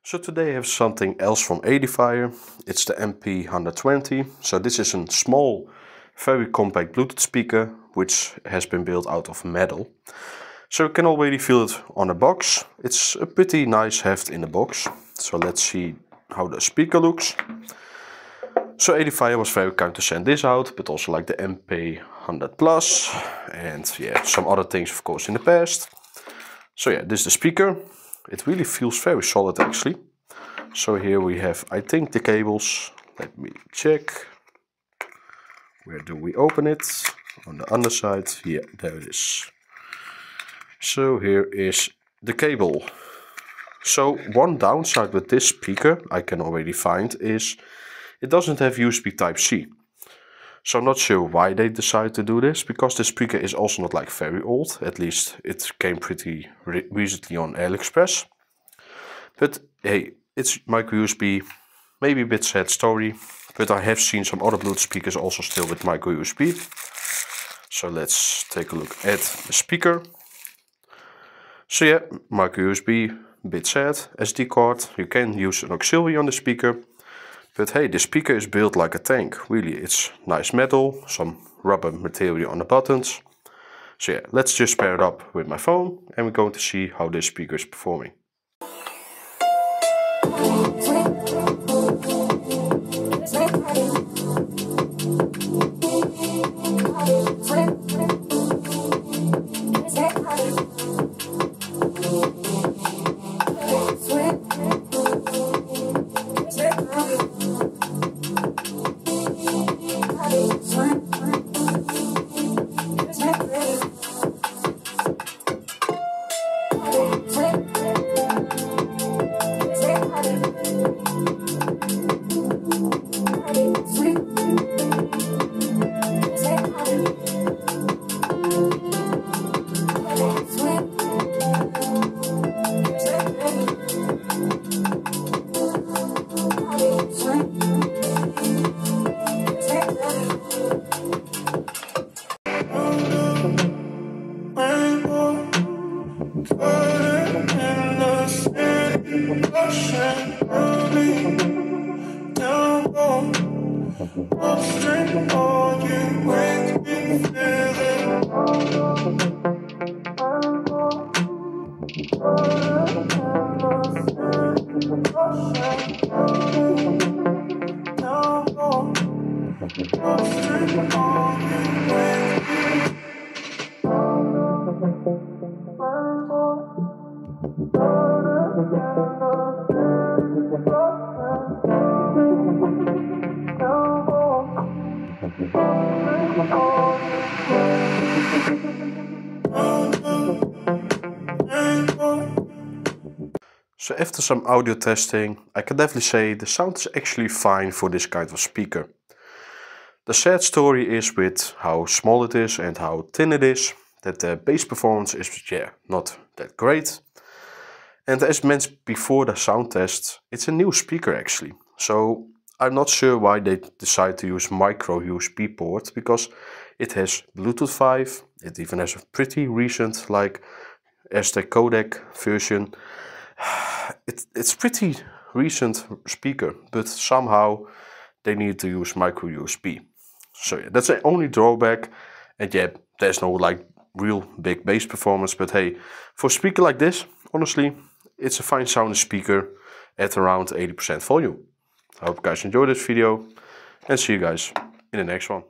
So today I have something else from Edifier. It's the MP120. So this is a small, very compact Bluetooth speaker which has been built out of metal. So you can already feel it on the box. It's a pretty nice heft in the box. So let's see how the speaker looks. So Edifier was very kind to send this out, but also like the MP100 Plus and yeah, some other things of course in the past. So yeah, this is the speaker. It really feels very solid actually. So here we have, I think, the cables. Let me check. Where do we open it? On the underside. Yeah, there it is. So here is the cable. So one downside with this speaker I can already find is it doesn't have USB Type-C. So I'm not sure why they decided to do this, because the speaker is also not like very old. At least it came pretty recently on AliExpress. But hey, it's micro USB, maybe a bit sad story, but I have seen some other Bluetooth speakers also still with micro USB. So let's take a look at the speaker. So yeah, micro USB, a bit sad. SD card, you can use an auxiliary on the speaker. But hey, the speaker is built like a tank. Really, it's nice metal, some rubber material on the buttons. So yeah, let's just pair it up with my phone and we're going to see how this speaker is performing. So after some audio testing, I can definitely say the sound is actually fine for this kind of speaker. The sad story is with how small it is and how thin it is, that the bass performance is not that great. And as mentioned before the sound test, it's a new speaker actually. So I'm not sure why they decided to use micro USB port, because it has Bluetooth 5, it even has a pretty recent like SD codec version. It's pretty recent speaker, but somehow they need to use micro USB. So yeah, that's the only drawback. And yeah, there's no like real big bass performance, but hey, for a speaker like this, honestly, it's a fine sounding speaker at around 80% volume. I hope you guys enjoyed this video and see you guys in the next one.